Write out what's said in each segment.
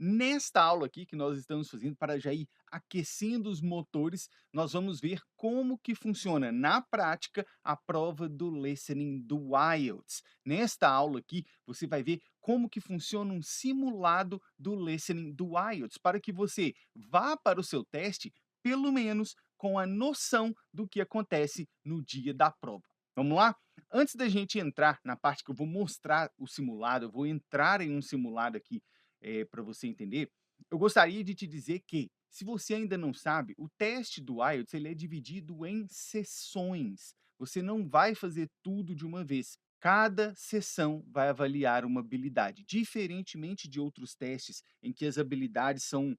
Nesta aula aqui que nós estamos fazendo para já ir aquecendo os motores, nós vamos ver como que funciona na prática a prova do listening do IELTS. Nesta aula aqui, você vai ver como que funciona um simulado do listening do IELTS, para que você vá para o seu teste, pelo menos com a noção do que acontece no dia da prova. Vamos lá? Antes da gente entrar na parte que eu vou mostrar o simulado, eu vou entrar em um simulado aqui para você entender, eu gostaria de te dizer que, se você ainda não sabe, o teste do IELTS ele é dividido em sessões. Você não vai fazer tudo de uma vez. Cada sessão vai avaliar uma habilidade, diferentemente de outros testes em que as habilidades são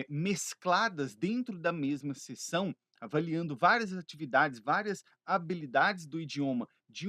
mescladas dentro da mesma sessão, avaliando várias atividades, várias habilidades do idioma de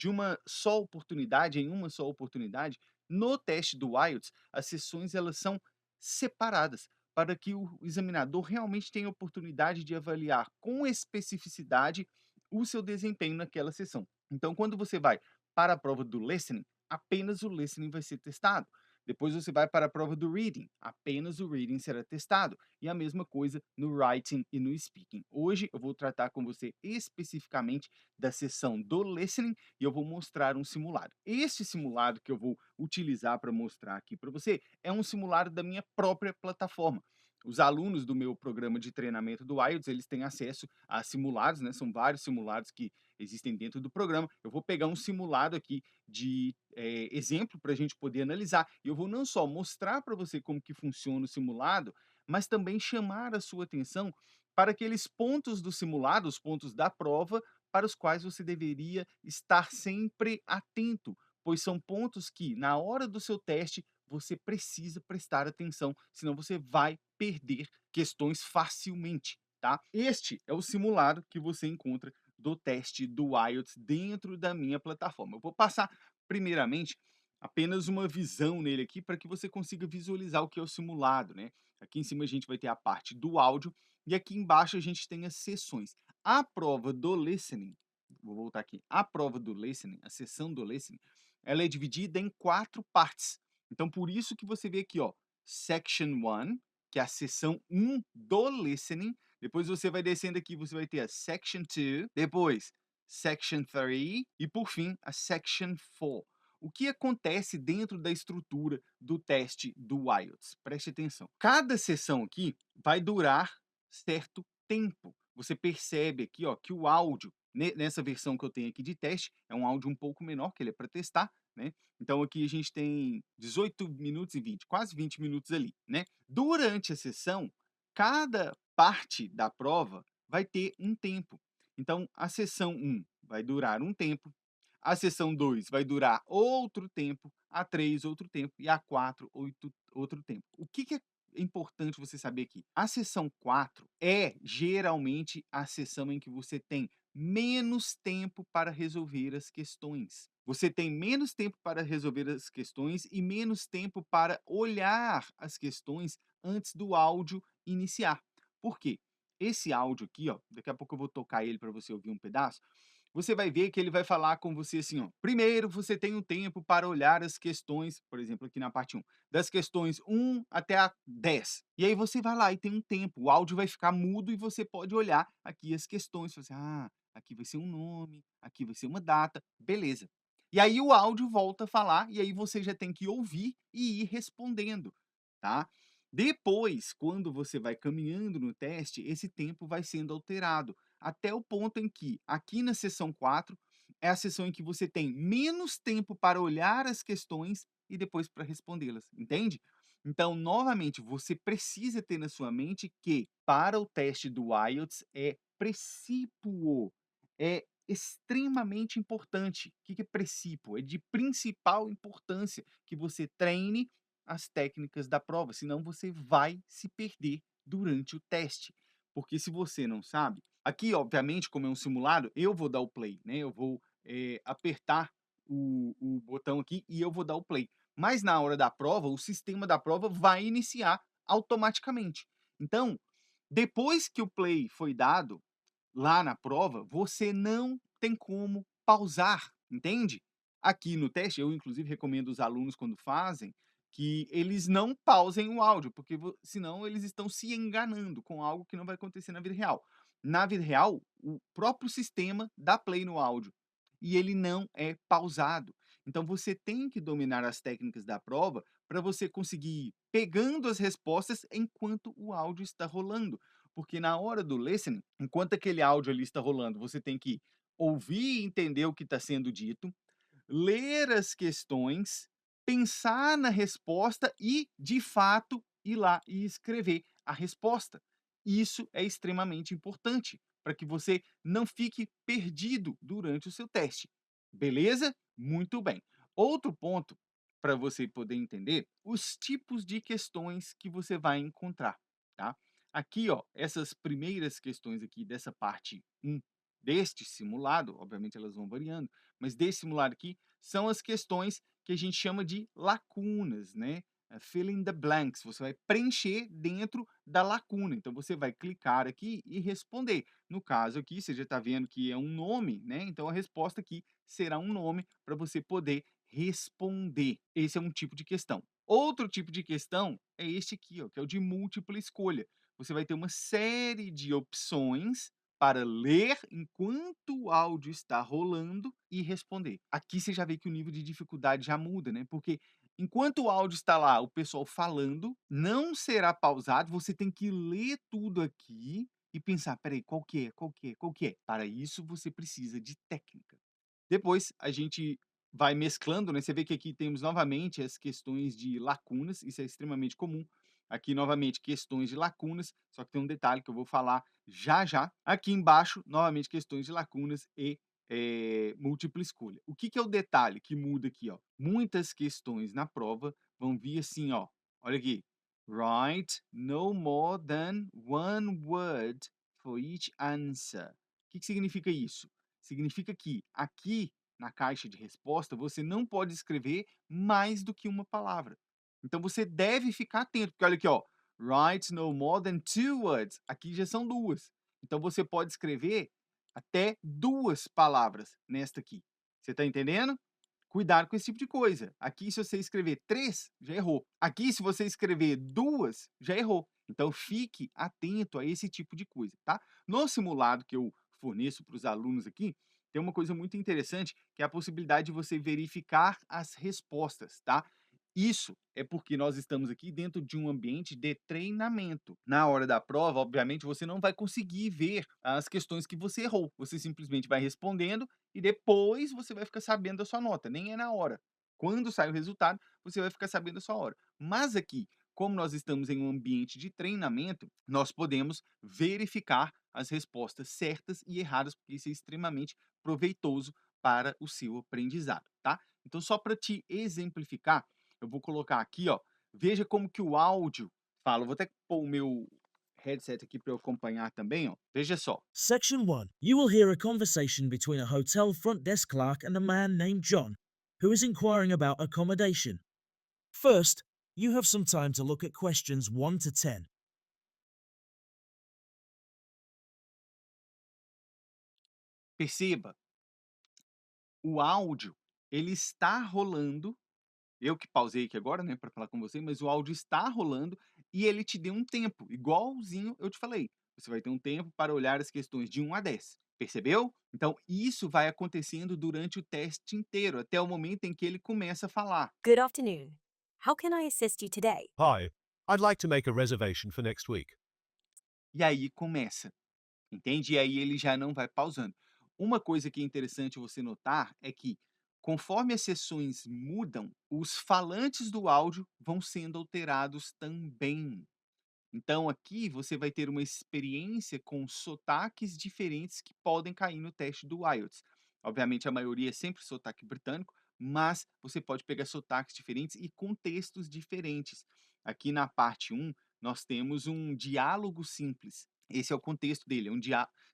uma só oportunidade, em uma só oportunidade. No teste do IELTS, as sessões elas são separadas para que o examinador realmente tenha a oportunidade de avaliar com especificidade o seu desempenho naquela sessão. Então, quando você vai para a prova do listening, apenas o listening vai ser testado. Depois você vai para a prova do reading, apenas o reading será testado. E a mesma coisa no writing e no speaking. Hoje eu vou tratar com você especificamente da sessão do listening e eu vou mostrar um simulado. Este simulado que eu vou utilizar para mostrar aqui para você é um simulado da minha própria plataforma. Os alunos do meu programa de treinamento do IELTS, eles têm acesso a simulados, né? São vários simulados que existem dentro do programa. Eu vou pegar um simulado aqui de exemplo para a gente poder analisar. E eu vou não só mostrar para você como que funciona o simulado, mas também chamar a sua atenção para aqueles pontos do simulado, os pontos da prova, para os quais você deveria estar sempre atento, pois são pontos que, na hora do seu teste, você precisa prestar atenção, senão você vai perder questões facilmente, tá? Este é o simulado que você encontra do teste do IELTS dentro da minha plataforma. Eu vou passar, primeiramente, apenas uma visão nele aqui para que você consiga visualizar o que é o simulado, né? Aqui em cima a gente vai ter a parte do áudio e aqui embaixo a gente tem as sessões. A prova do listening, vou voltar aqui, a prova do listening, a sessão do listening, ela é dividida em 4 partes. Então, por isso que você vê aqui, ó, Section 1, que é a seção 1 do listening. Depois você vai descendo aqui, você vai ter a Section 2, depois Section 3 e, por fim, a Section 4. O que acontece dentro da estrutura do teste do IELTS? Preste atenção. Cada sessão aqui vai durar certo tempo. Você percebe aqui, ó, que o áudio, nessa versão que eu tenho aqui de teste, é um áudio um pouco menor, que ele é para testar, né? Então aqui a gente tem 18 minutos e 20, quase 20 minutos ali, né? Durante a sessão, cada parte da prova vai ter um tempo. Então a sessão 1 vai durar um tempo, a sessão 2 vai durar outro tempo, a 3 outro tempo e a 4 outro tempo. O que é importante você saber aqui? A sessão 4 é geralmente a sessão em que você tem menos tempo para resolver as questões. Você tem menos tempo para resolver as questões e menos tempo para olhar as questões antes do áudio iniciar. Por quê? Esse áudio aqui, ó, daqui a pouco eu vou tocar ele para você ouvir um pedaço. Você vai ver que ele vai falar com você assim, ó. Primeiro, você tem um tempo para olhar as questões, por exemplo, aqui na parte 1, das questões 1 até a 10. E aí você vai lá e tem um tempo, o áudio vai ficar mudo e você pode olhar aqui as questões. Você, aqui vai ser um nome, aqui vai ser uma data, beleza. E aí o áudio volta a falar e aí você já tem que ouvir e ir respondendo, tá? Depois, quando você vai caminhando no teste, esse tempo vai sendo alterado até o ponto em que, aqui na sessão 4 é a sessão em que você tem menos tempo para olhar as questões e depois para respondê-las, entende? Então, novamente, você precisa ter na sua mente que, para o teste do IELTS, é precípuo, é extremamente importante. O que que é precípuo? É de principal importância que você treine as técnicas da prova, senão você vai se perder durante o teste. Porque se você não sabe, aqui, obviamente, como é um simulado, eu vou dar o play, né? Eu vou apertar o botão aqui e eu vou dar o play. Mas na hora da prova, o sistema da prova vai iniciar automaticamente. Então, depois que o play foi dado lá na prova, você não tem como pausar, entende? Aqui no teste, eu inclusive recomendo os alunos quando fazem, que eles não pausem o áudio, porque senão eles estão se enganando com algo que não vai acontecer na vida real. Na vida real, o próprio sistema dá play no áudio e ele não é pausado. Então você tem que dominar as técnicas da prova para você conseguir ir pegando as respostas enquanto o áudio está rolando. Porque na hora do listening, enquanto aquele áudio ali está rolando, você tem que ouvir e entender o que está sendo dito, ler as questões, pensar na resposta e, de fato, ir lá e escrever a resposta. Isso é extremamente importante para que você não fique perdido durante o seu teste. Beleza? Muito bem. Outro ponto para você poder entender os tipos de questões que você vai encontrar, tá? Aqui, ó, essas primeiras questões aqui dessa parte um deste simulado, obviamente elas vão variando, mas desse simulado aqui são as questões que a gente chama de lacunas, né? Fill in the blanks. Você vai preencher dentro da lacuna. Então você vai clicar aqui e responder. No caso aqui, você já está vendo que é um nome, né? Então a resposta aqui será um nome para você poder responder. Esse é um tipo de questão. Outro tipo de questão é este aqui, ó, que é o de múltipla escolha. Você vai ter uma série de opções para ler enquanto o áudio está rolando e responder. Aqui você já vê que o nível de dificuldade já muda, né? Porque enquanto o áudio está lá, o pessoal falando, não será pausado, você tem que ler tudo aqui e pensar, peraí, qual que é, qual que é, qual que é? Para isso você precisa de técnica. Depois a gente vai mesclando, né? Você vê que aqui temos novamente as questões de lacunas, isso é extremamente comum. Aqui, novamente, questões de lacunas, só que tem um detalhe que eu vou falar já já. Aqui embaixo, novamente, questões de lacunas e múltipla escolha. O que, que é o detalhe que muda aqui? Ó? Muitas questões na prova vão vir assim, ó. Olha aqui. Write no more than one word for each answer. O que, que significa isso? Significa que aqui na caixa de resposta você não pode escrever mais do que uma palavra. Então você deve ficar atento, porque olha aqui, ó. Write no more than two words. Aqui já são duas. Então você pode escrever até duas palavras nesta aqui. Você está entendendo? Cuidado com esse tipo de coisa. Aqui, se você escrever três, já errou. Aqui, se você escrever duas, já errou. Então, fique atento a esse tipo de coisa, tá? No simulado que eu forneço para os alunos aqui, tem uma coisa muito interessante, que é a possibilidade de você verificar as respostas, tá? Isso é porque nós estamos aqui dentro de um ambiente de treinamento. Na hora da prova, obviamente, você não vai conseguir ver as questões que você errou. Você simplesmente vai respondendo e depois você vai ficar sabendo a sua nota, nem é na hora. Quando sai o resultado, você vai ficar sabendo a sua hora. Mas aqui, como nós estamos em um ambiente de treinamento, nós podemos verificar as respostas certas e erradas, porque isso é extremamente proveitoso para o seu aprendizado, tá? Então, só para te exemplificar, eu vou colocar aqui, ó, veja como que o áudio fala. Eu vou até pôr o meu headset aqui para eu acompanhar também, ó. Veja só. Section 1. You will hear a conversation between a hotel front desk clerk and a man named John, who is inquiring about accommodation. First, you have some time to look at questions 1 to 10. Perceba, o áudio, ele está rolando. Eu que pausei aqui agora, né, para falar com você, mas o áudio está rolando e ele te deu um tempo, igualzinho eu te falei. Você vai ter um tempo para olhar as questões de 1 a 10. Percebeu? Então, isso vai acontecendo durante o teste inteiro, até o momento em que ele começa a falar. Good afternoon. How can I assist you today? Hi, I'd like to make a reservation for next week. E aí começa. Entende? E aí ele já não vai pausando. Uma coisa que é interessante você notar é que, conforme as sessões mudam, os falantes do áudio vão sendo alterados também. Então aqui você vai ter uma experiência com sotaques diferentes que podem cair no teste do IELTS. Obviamente a maioria é sempre sotaque britânico, mas você pode pegar sotaques diferentes e contextos diferentes. Aqui na parte um nós temos um diálogo simples. Esse é o contexto dele,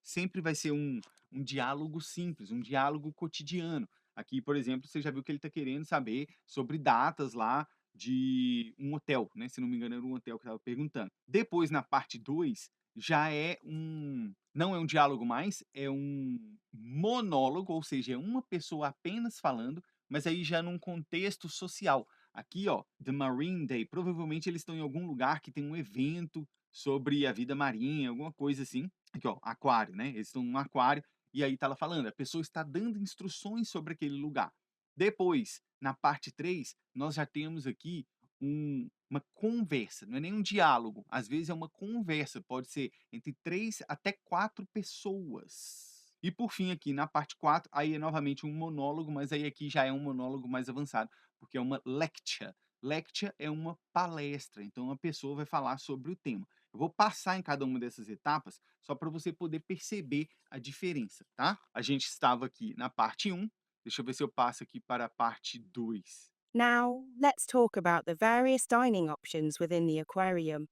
sempre vai ser um diálogo simples, um diálogo cotidiano. Aqui, por exemplo, você já viu que ele está querendo saber sobre datas lá de um hotel, né, se não me engano era um hotel que estava perguntando. Depois na parte 2 já é não é um diálogo mais, é um monólogo, ou seja, é uma pessoa apenas falando, mas aí já num contexto social. Aqui, ó, The Marine Day, provavelmente eles estão em algum lugar que tem um evento sobre a vida marinha, alguma coisa assim. Aqui, ó, aquário, né? Eles estão num aquário e aí tá lá falando, a pessoa está dando instruções sobre aquele lugar. Depois, na parte 3, nós já temos aqui uma conversa, não é nem um diálogo, às vezes é uma conversa, pode ser entre 3 até 4 pessoas. E por fim aqui na parte 4, aí é novamente um monólogo, mas aí aqui já é um monólogo mais avançado, porque é uma lecture. Lecture é uma palestra, então a pessoa vai falar sobre o tema. Eu vou passar em cada uma dessas etapas, só para você poder perceber a diferença, tá? A gente estava aqui na parte 1, deixa eu ver se eu passo aqui para a parte 2. Now, let's talk about the various dining options within the aquarium.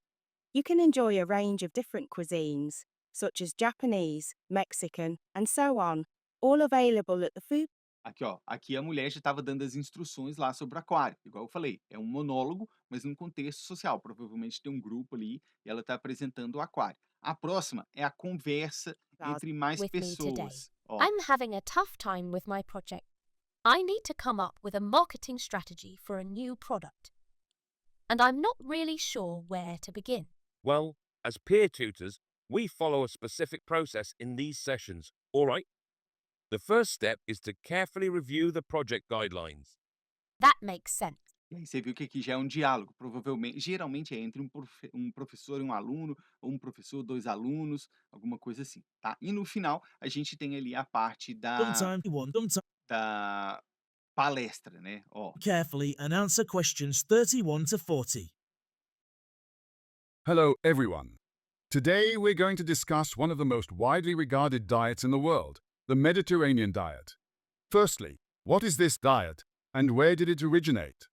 You can enjoy a range of different cuisines, such as Japanese, Mexican, and so on, all available at the food. Aqui, ó, aqui a mulher já estava dando as instruções lá sobre o aquário, igual eu falei, é um monólogo, mas num contexto social, provavelmente tem um grupo ali e ela está apresentando o aquário. A próxima é a conversa entre mais With me today. pessoas. Ó, I'm having a tough time with my project. I need to come up with a marketing strategy for a new product. And I'm not really sure where to begin. Well, as peer tutors, we follow a specific process in these sessions, all right? The first step is to carefully review the project guidelines. That makes sense. e aí você viu que aqui já é um diálogo, provavelmente, geralmente é entre um professor e um aluno, ou um professor, dois alunos, alguma coisa assim, tá? E no final, a gente tem ali a parte Sometimes you want them to da palestra, né? Ó, carefully and answer questions 31 to 40. Hello, everyone. Today we're going to discuss one of the most widely regarded diets in the world, the Mediterranean diet. Firstly, what is this diet and where did it originate?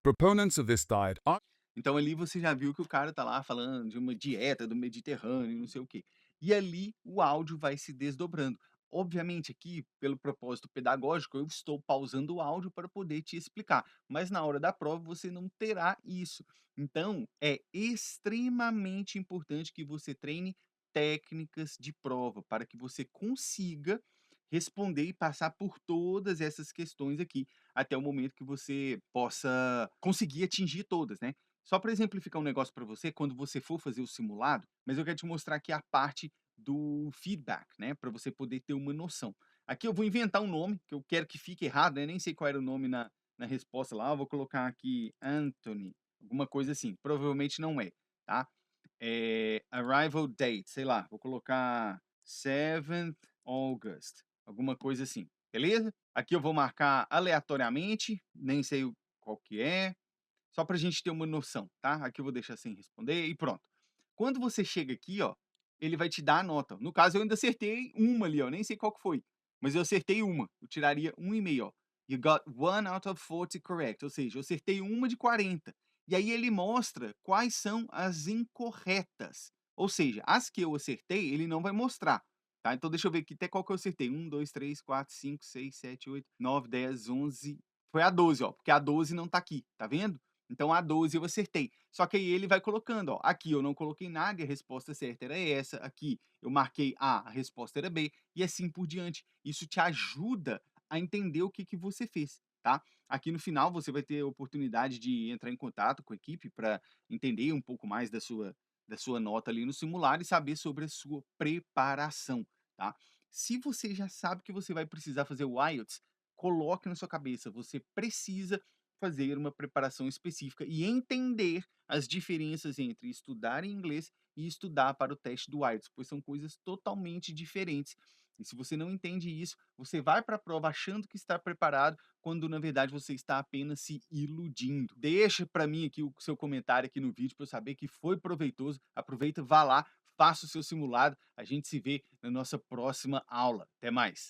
Proponents of this diet are então ali você já viu que o cara tá lá falando de uma dieta do Mediterrâneo, não sei o quê. E ali o áudio vai se desdobrando. Obviamente aqui, pelo propósito pedagógico, eu estou pausando o áudio para poder te explicar, mas na hora da prova você não terá isso. Então, é extremamente importante que você treine técnicas de prova para que você consiga responder e passar por todas essas questões aqui, até o momento que você possa conseguir atingir todas, né? Só para exemplificar um negócio para você, quando você for fazer o simulado, mas eu quero te mostrar aqui a parte do feedback, né, para você poder ter uma noção. Aqui eu vou inventar um nome, que eu quero que fique errado, né, nem sei qual era o nome na resposta lá, eu vou colocar aqui Anthony, alguma coisa assim, provavelmente não é, tá? Arrival date, sei lá, vou colocar 7th August, alguma coisa assim, beleza? Aqui eu vou marcar aleatoriamente, nem sei qual que é, só para a gente ter uma noção, tá? Aqui eu vou deixar sem responder e pronto. Quando você chega aqui, ó, ele vai te dar a nota. No caso, eu ainda acertei uma ali, ó, nem sei qual que foi, mas eu acertei uma. Eu tiraria 1,5, ó. You got 1 out of 40 correct, ou seja, eu acertei uma de 40. E aí ele mostra quais são as incorretas. Ou seja, as que eu acertei, ele não vai mostrar. Tá? Então deixa eu ver aqui até qual que eu acertei. 1, 2, 3, 4, 5, 6, 7, 8, 9, 10, 11. Foi a 12, ó, porque a 12 não tá aqui, tá vendo? Então a 12 eu acertei. Só que aí ele vai colocando, ó, aqui eu não coloquei nada e a resposta certa era essa, aqui eu marquei a resposta era B, e assim por diante. Isso te ajuda a entender o que que você fez, tá? Aqui no final você vai ter a oportunidade de entrar em contato com a equipe para entender um pouco mais da sua nota ali no simulário e saber sobre a sua preparação, tá? Se você já sabe que você vai precisar fazer o IELTS, coloque na sua cabeça, você precisa fazer uma preparação específica e entender as diferenças entre estudar em inglês e estudar para o teste do IELTS, pois são coisas totalmente diferentes. E se você não entende isso, você vai para a prova achando que está preparado, quando na verdade você está apenas se iludindo. Deixa para mim aqui o seu comentário aqui no vídeo para eu saber que foi proveitoso. Aproveita, vá lá, faça o seu simulado. A gente se vê na nossa próxima aula. Até mais.